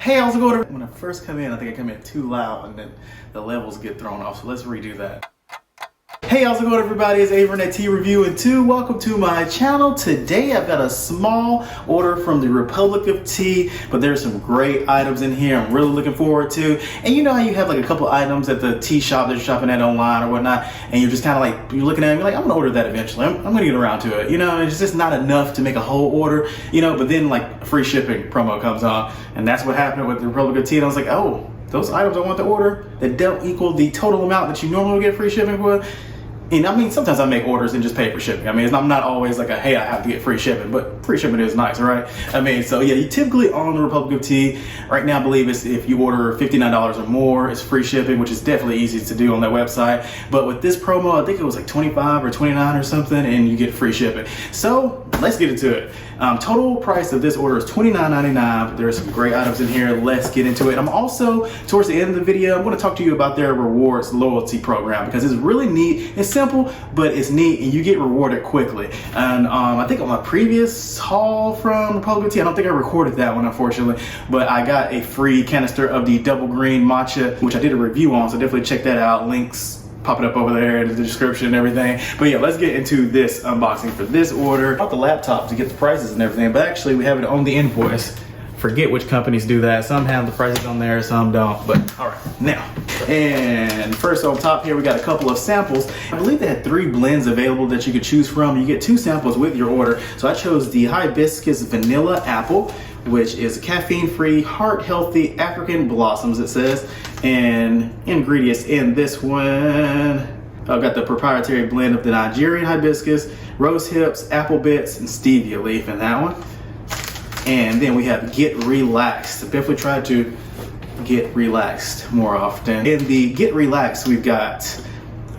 Hey, how's it going? When I first come in, I think I come in too loud and then the levels get thrown off, so let's redo that. Hey, how's it going, everybody? It's Avern at Tea Reviewing 2. Welcome to my channel. Today I've got a small order from the Republic of Tea, but there's some great items in here I'm really looking forward to. And you know how you have like a couple items at the tea shop that you're shopping at online or whatnot, and you're just kind of like, you're looking at it and you're like, I'm gonna order that eventually. I'm gonna get around to it. You know, it's just not enough to make a whole order, you know, but then like free shipping promo comes on, and that's what happened with the Republic of Tea. And I was like, oh, those items I want to order that don't equal the total amount that you normally would get free shipping for. And I mean, sometimes I make orders and just pay for shipping. I mean, I'm not always like hey, I have to get free shipping, but free shipping is nice, right? I mean, so yeah, you typically on the Republic of Tea, right now I believe it's if you order $59 or more, it's free shipping, which is definitely easy to do on that website. But with this promo, I think it was like 25 or 29 or something, and you get free shipping. So let's get into it. Total price of this order is $29.99. There are some great items in here. Let's get into it. I'm also, towards the end of the video, I'm going to talk to you about their rewards loyalty program because it's really neat. It's simple, but it's neat, and you get rewarded quickly. And I think on my previous haul from Republic of Tea, I don't think I recorded that one, unfortunately, but I got a free canister of the double green matcha, which I did a review on, so definitely check that out. Links popping up over there in the description and everything. But yeah, let's get into this unboxing for this order. Bought the laptop to get the prices and everything, but actually we have it on the invoice. Forget which companies do that. Some have the prices on there, some don't. But all right, now. And first on top here, we got a couple of samples. I believe they had 3 blends available that you could choose from. You get 2 samples with your order. So I chose the Hibiscus Vanilla Apple, which is caffeine-free, heart-healthy African blossoms, it says. And ingredients in this one, I've got the proprietary blend of the Nigerian hibiscus, rose hips, apple bits, and stevia leaf in that one. And then we have Get Relaxed. Definitely try to get relaxed more often. In the Get Relaxed, we've got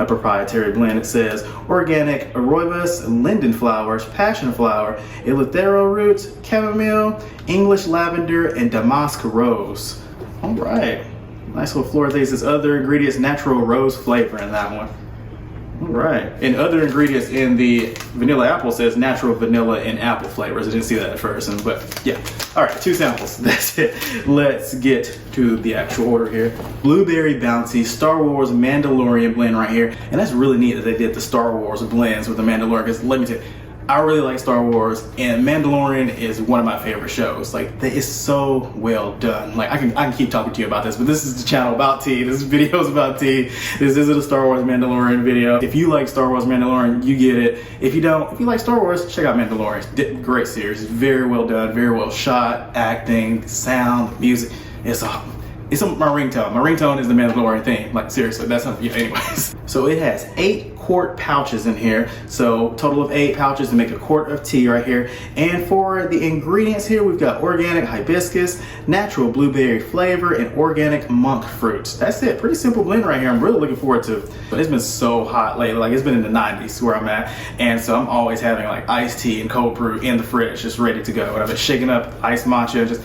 a proprietary blend. It says organic rooibos, linden flowers, passion flower, eleuthero roots, chamomile, English lavender, and damask rose. All right. Nice little floral taste. There's other ingredients, natural rose flavor in that one. All right. And other ingredients in the vanilla apple says natural vanilla and apple flavors. I didn't see that at first, but yeah. All right, 2 samples. That's it. Let's get to the actual order here. Blueberry Bounty Star Wars Mandalorian blend right here. And that's really neat that they did the Star Wars blends with the Mandalorian, because let me tell you, I really like Star Wars, and Mandalorian is one of my favorite shows. Like, it's so well done. Like, I can keep talking to you about this, but this is the channel about tea. This video is about tea. This isn't a Star Wars Mandalorian video. If you like Star Wars Mandalorian, you get it. If you don't, if you like Star Wars, check out Mandalorian. Great series. Very well done, very well shot, acting, sound, music. It's my ringtone. My ringtone is the Mandalorian theme. Like, seriously, that's not, yeah, anyways. So it has 8 quart pouches in here. So total of 8 pouches to make a quart of tea right here. And for the ingredients here, we've got organic hibiscus, natural blueberry flavor, and organic monk fruits. That's it. Pretty simple blend right here. I'm really looking forward to it. But it's been so hot lately. Like, it's been in the 90s where I'm at. And so I'm always having like iced tea and cold brew in the fridge, just ready to go. And I've been shaking up iced matcha, just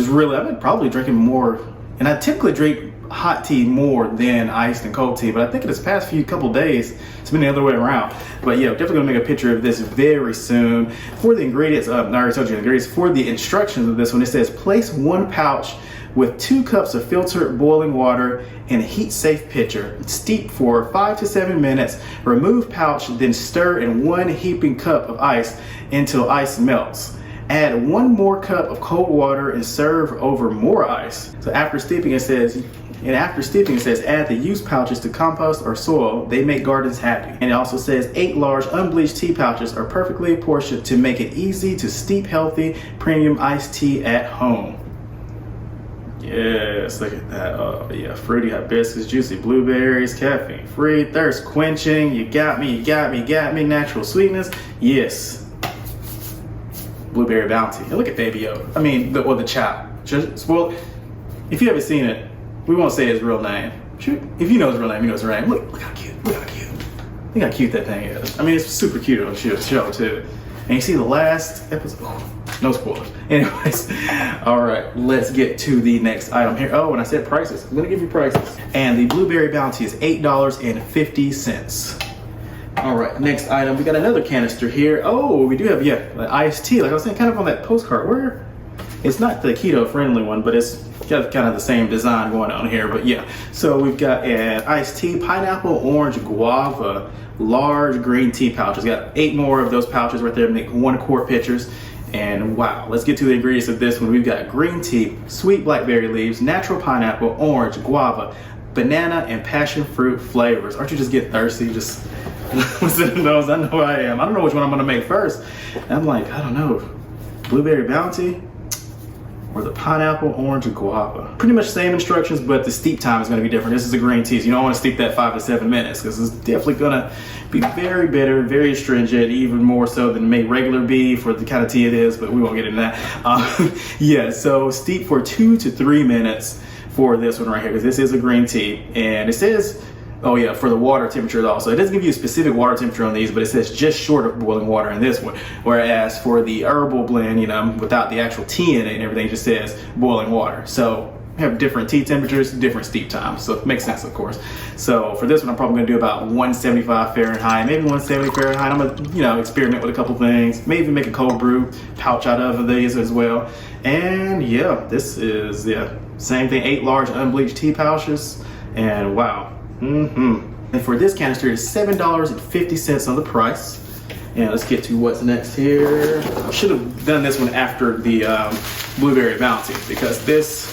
really, I've been probably drinking more. And I typically drink hot tea more than iced and cold tea, but I think in this past couple days, it's been the other way around. But yeah, definitely gonna make a picture of this very soon. For the ingredients, I already told you the ingredients. For the instructions of this one, it says place 1 pouch with 2 cups of filtered boiling water in a heat-safe pitcher. Steep for 5 to 7 minutes. Remove pouch, then stir in 1 heaping cup of ice until ice melts. Add 1 more cup of cold water and serve over more ice. So after steeping, it says add the used pouches to compost or soil. They make gardens happy. And it also says 8 large unbleached tea pouches are perfectly portioned to make it easy to steep healthy premium iced tea at home. Yes, look at that. Oh yeah, fruity hibiscus, juicy blueberries, caffeine free, thirst quenching. You got me, natural sweetness. Yes. Blueberry Bounty. And look at Baby Yoda. I mean, the child. Just, well, if you haven't seen it, we won't say his real name. Shoot, if you know his real name, you know his real name. Look how cute. Look how cute. Look how cute that thing is. I mean, it's super cute on the show too. And you see the last episode. Oh, no spoilers. Anyways, all right, let's get to the next item here. Oh, and I said prices. I'm gonna give you prices. And the Blueberry Bounty is $8.50. All right, next item, we got another canister here. Oh, we do have, yeah, iced tea. Like I was saying, kind of on that postcard. Where It's not the keto friendly one, but it's got kind of the same design going on here. But yeah, so we've got an iced tea, pineapple, orange, guava, large green tea pouches. Got 8 more of those pouches right there to make 1 quart pitchers. And wow, let's get to the ingredients of this one. We've got green tea, sweet blackberry leaves, natural pineapple, orange, guava, banana, and passion fruit flavors. Aren't you just getting thirsty? Just listening to those, I know I am. I don't know which one I'm gonna make first. And I'm like, I don't know, blueberry bounty or the pineapple, orange, and guava. Pretty much same instructions, but the steep time is gonna be different. This is a green tea, so you don't wanna steep that 5 to 7 minutes because it's definitely gonna be very bitter, very astringent, even more so than may regular be for the kind of tea it is, but we won't get into that. Yeah, so steep for 2 to 3 minutes for this one right here, because this is a green tea. And it says, oh yeah, for the water temperature also. It doesn't give you a specific water temperature on these, but it says just short of boiling water in this one. Whereas for the herbal blend, you know, without the actual tea in it and everything, it just says boiling water. So we have different tea temperatures, different steep times. So it makes sense, of course. So for this one, I'm probably gonna do about 175 Fahrenheit, maybe 170 Fahrenheit. I'm gonna, you know, experiment with a couple things, maybe make a cold brew pouch out of these as well. And yeah, this is, yeah, same thing, 8 large unbleached tea pouches. And wow. And for this canister, it's $7.50 on the price. And let's get to what's next here. I should have done this one after the blueberry bounty because this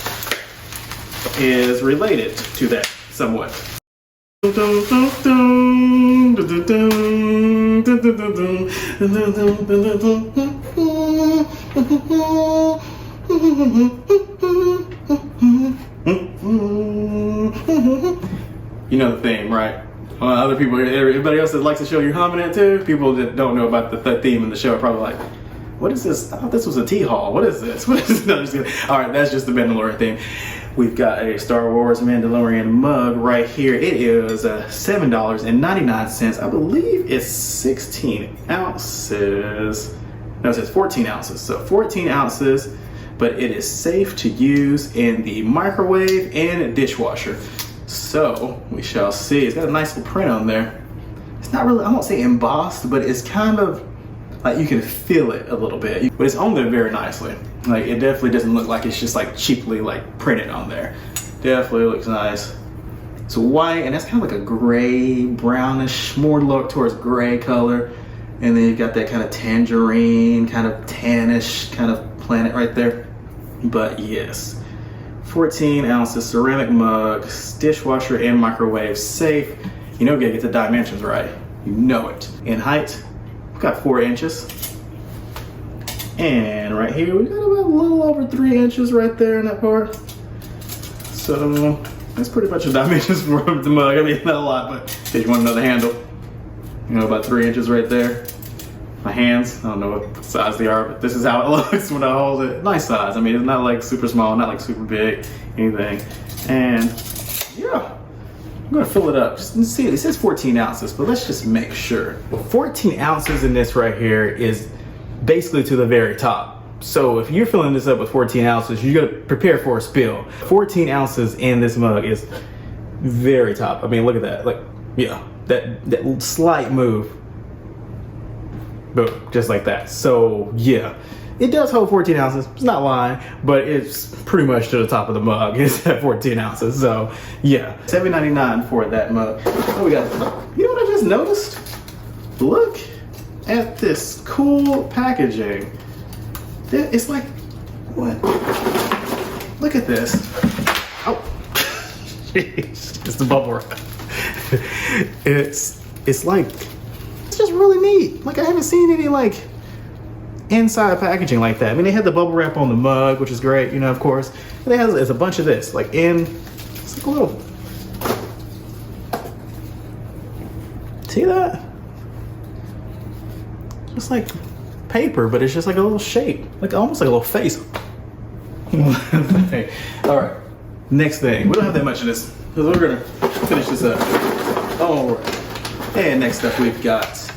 is related to that somewhat. You know the theme, right? Other people, everybody else that likes the show, you're humming it too. People that don't know about the theme in the show are probably like, what is this? I thought this was a tea hall. What is this? What is this? No, I'm just kidding. All right, that's just the Mandalorian theme. We've got a Star Wars Mandalorian mug right here. It is $7.99. I believe it's 16 ounces. No, it says 14 ounces. So 14 ounces, but it is safe to use in the microwave and dishwasher. So we shall see. It's got a nice little print on there. It's not really, I won't say embossed, but it's kind of like you can feel it a little bit. But it's on there very nicely. Like it definitely doesn't look like it's just like cheaply like printed on there. Definitely looks nice. It's white and that's kind of like a gray, brownish, more look towards gray color. And then you've got that kind of tangerine, kind of tannish kind of planet right there. But yes. 14 ounces ceramic mug, dishwasher and microwave safe. You know, you gotta get the dimensions right. You know it. In height, we've got 4 inches. And right here, we got about a little over 3 inches right there in that part. So that's pretty much the dimensions for the mug. I mean, not a lot, but if you want to know the handle, you know, about 3 inches right there. My hands, I don't know what size they are, but this is how it looks when I hold it. Nice size. I mean, it's not like super small, not like super big, anything. And yeah, I'm gonna fill it up. Just see, it says 14 ounces, but let's just make sure. 14 ounces in this right here is basically to the very top. So if you're filling this up with 14 ounces, you're gonna prepare for a spill. 14 ounces in this mug is very top. I mean, look at that. Like, yeah, that slight move. Boom, just like that. So yeah, it does hold 14 ounces. It's not lying, but it's pretty much to the top of the mug. It's at 14 ounces. So yeah, $7.99 for that mug. So we got, you know what I just noticed? Look at this cool packaging. It's like, what? Look at this. Oh, jeez, it's the bubble wrap. It's like, just really neat. Like I haven't seen any like inside packaging like that. I mean, they had the bubble wrap on the mug, which is great, you know, of course. And it's a bunch of this, like it's like a little, see that? Just like paper, but it's just like a little shape, like almost like a little face. All right, next thing. We don't have that much of this because we're gonna finish this up. All right. And next up we've got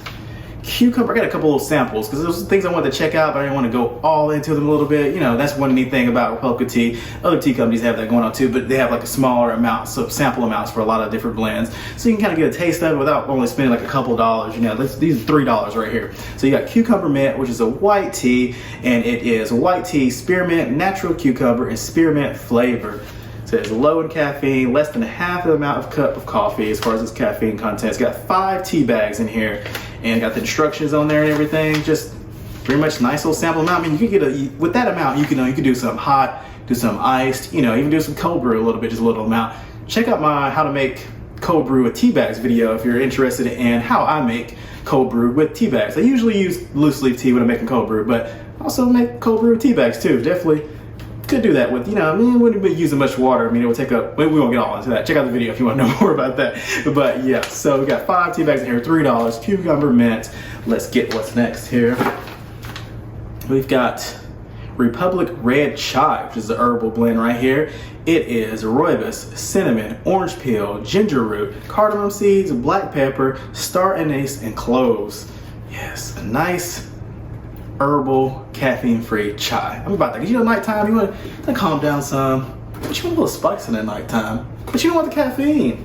cucumber. I got a couple of samples because there's things I wanted to check out, but I didn't want to go all into them a little bit. You know, that's one neat thing about Republic of Tea. Other tea companies have that going on too, but they have like a smaller amount, so sample amounts for a lot of different blends. So you can kind of get a taste of it without only spending like a couple dollars. You know, these are $3 right here. So you got cucumber mint, which is a white tea, and it is white tea, spearmint, natural cucumber, and spearmint flavor. So it's low in caffeine, less than half the amount of cup of coffee as far as its caffeine content. It's got 5 tea bags in here, and got the instructions on there and everything. Just pretty much nice little sample amount. I mean, you can get with that amount, you can do some hot, do some iced, you know, even do some cold brew a little bit, just a little amount. Check out my how to make cold brew with tea bags video if you're interested in how I make cold brew with tea bags. I usually use loose leaf tea when I'm making cold brew, but I also make cold brew with tea bags too. Definitely could do that with, you know, I mean, wouldn't be using much water. I mean, it would take up, we won't get all into that. Check out the video if you want to know more about that. But yeah, so we got 5 tea bags in here, $3, cucumber mint. Let's get what's next here. We've got Republic Red Chai, which is the herbal blend right here. It is rooibos, cinnamon, orange peel, ginger root, cardamom seeds, black pepper, star anise, and cloves. Yes, a nice herbal caffeine-free chai. I'm about to, you know, nighttime, you want to calm down some, but you want a little spice in that nighttime, but you don't want the caffeine.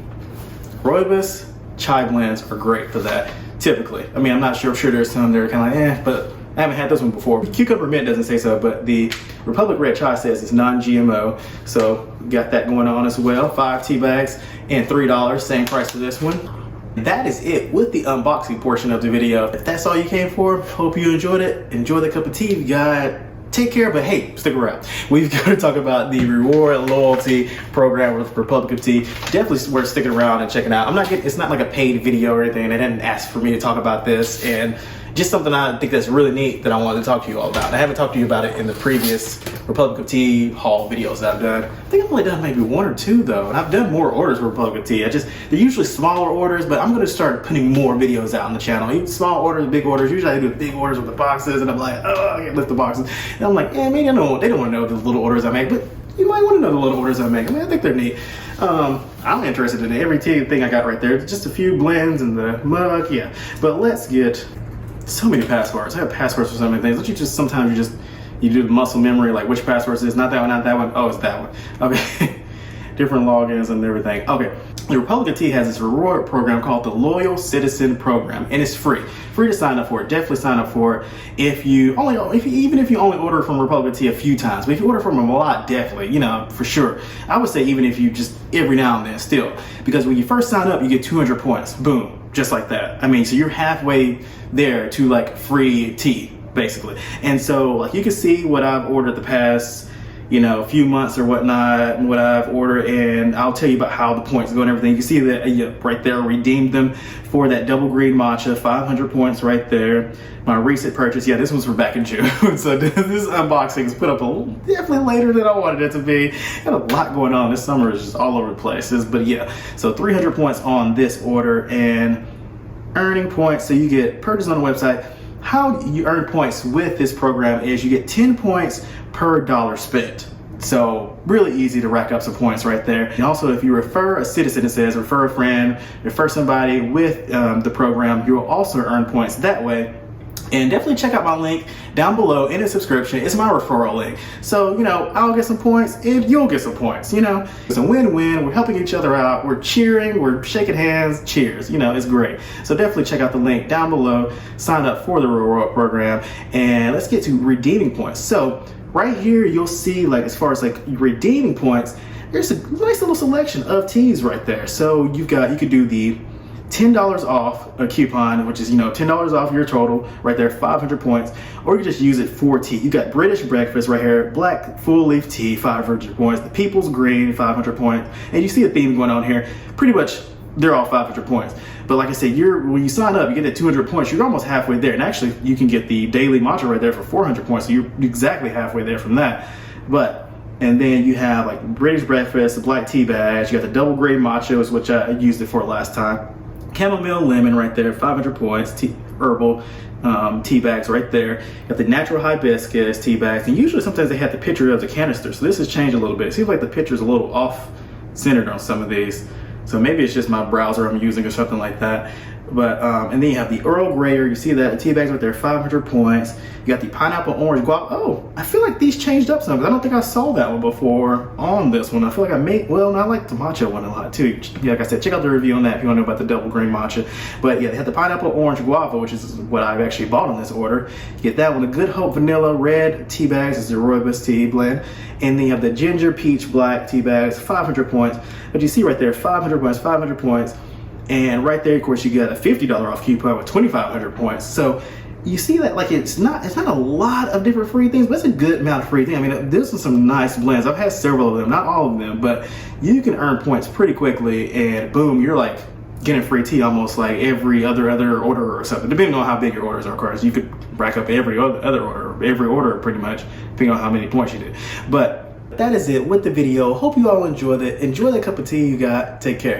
Rooibos chai blends are great for that, typically. I mean, I'm sure there's some that are kind of like, but I haven't had this one before. Cucumber mint doesn't say so, but the Republic Red Chai says it's non-GMO, so got that going on as well. 5 tea bags and $3, same price for this one. That is it with the unboxing portion of the video. If that's all you came for, hope you enjoyed it. Enjoy the cup of tea you got. Take care, but hey, stick around. We've got to talk about the reward loyalty program with Republic of Tea. Definitely worth sticking around and checking out. it's not like a paid video or anything. They didn't ask for me to talk about this, and just something I think that's really neat that I wanted to talk to you all about. I haven't talked to you about it in the previous Republic of Tea haul videos that I've done. I think I've only done maybe 1 or 2 though, and I've done more orders for Republic of Tea. They're usually smaller orders, but I'm gonna start putting more videos out on the channel. Even small orders, big orders. Usually I do big orders with the boxes, and I'm like, oh, I can't lift the boxes. And I'm like, yeah, maybe they don't want to know the little orders I make, but you might want to know the little orders I make. I mean, I think they're neat. I'm interested in every tea thing I got right there. Just a few blends and the mug, yeah. But let's get so many passwords. I have passwords for so many things. Don't you just sometimes you do the muscle memory, like which passwords is not that one, not that one. Oh, it's that one. Okay. Different logins and everything. Okay. The Republic of Tea has this reward program called the Loyal Citizen Program, and it's free to sign up for it. Definitely sign up for it even if you only order from Republic of Tea a few times. But if you order from them a lot, definitely, you know, for sure. I would say even if you just every now and then still, because when you first sign up, you get 200 points. Boom, just like that. I mean, so you're halfway there to like free tea, basically. And so like you can see what I've ordered the past, you know, a few months or whatnot, and what I've ordered, and I'll tell you about how the points go and everything. You can see that right there, redeemed them for that double green matcha, 500 points right there. My recent purchase, yeah, this was from back in June. So this unboxing is put up definitely later than I wanted it to be. Got a lot going on. This summer is just all over the place. But yeah, so 300 points on this order, and earning points. So you get purchase on the website. How you earn points with this program is you get 10 points per dollar spent. So really easy to rack up some points right there. And also, if you refer a citizen, it says refer a friend, refer somebody with the program, you will also earn points that way. And definitely check out my link down below in the subscription. It's my referral link. So, you know, I'll get some points and you'll get some points, you know. It's a win-win. We're helping each other out. We're cheering. We're shaking hands. Cheers. You know, it's great. So definitely check out the link down below. Sign up for the reward program. And let's get to redeeming points. So right here, you'll see, like, as far as like redeeming points, there's a nice little selection of teas right there. So you could do the $10 off a coupon, which is, you know, $10 off your total right there, 500 points, or you just use it for tea. You got British breakfast right here, black full leaf tea, 500 points, the People's Green, 500 points, and you see a theme going on here. Pretty much they're all 500 points. But like I said, when you sign up, you get that 200 points, you're almost halfway there. And actually, you can get the daily matcha right there for 400 points, so you're exactly halfway there from that. And then you have like British breakfast, the black tea bags, you got the double green matchas, which I used it for last time. Chamomile lemon right there, 500 points, herbal tea bags right there. Got the natural hibiscus tea bags, and usually sometimes they have the picture of the canister, so this has changed a little bit. It seems like the picture's a little off-centered on some of these, so maybe it's just my browser I'm using or something like that. But and then you have the Earl Grey. You see that the tea bags right there, 500 points. You got the pineapple orange guava. Oh, I feel like these changed up some. I don't think I saw that one before on this one. I feel like I made, well, I like the matcha one a lot too. Yeah, like I said, check out the review on that if you want to know about the double green matcha. But yeah, they had the pineapple orange guava, which is what I've actually bought on this order. You get that one, the Good Hope vanilla red tea bags is the rooibos tea blend. And then you have the ginger peach black tea bags, 500 points. But you see right there, 500 points, 500 points. And right there, of course, you get a $50 off coupon with 2,500 points. So you see that, like, it's not a lot of different free things, but it's a good amount of free things. I mean, this is some nice blends. I've had several of them, not all of them, but you can earn points pretty quickly, and boom, you're like getting free tea almost like every other order or something, depending on how big your orders are. Of course, you could rack up every other order, every order pretty much, depending on how many points you did. But that is it with the video. Hope you all enjoyed it. Enjoy the cup of tea you got. Take care.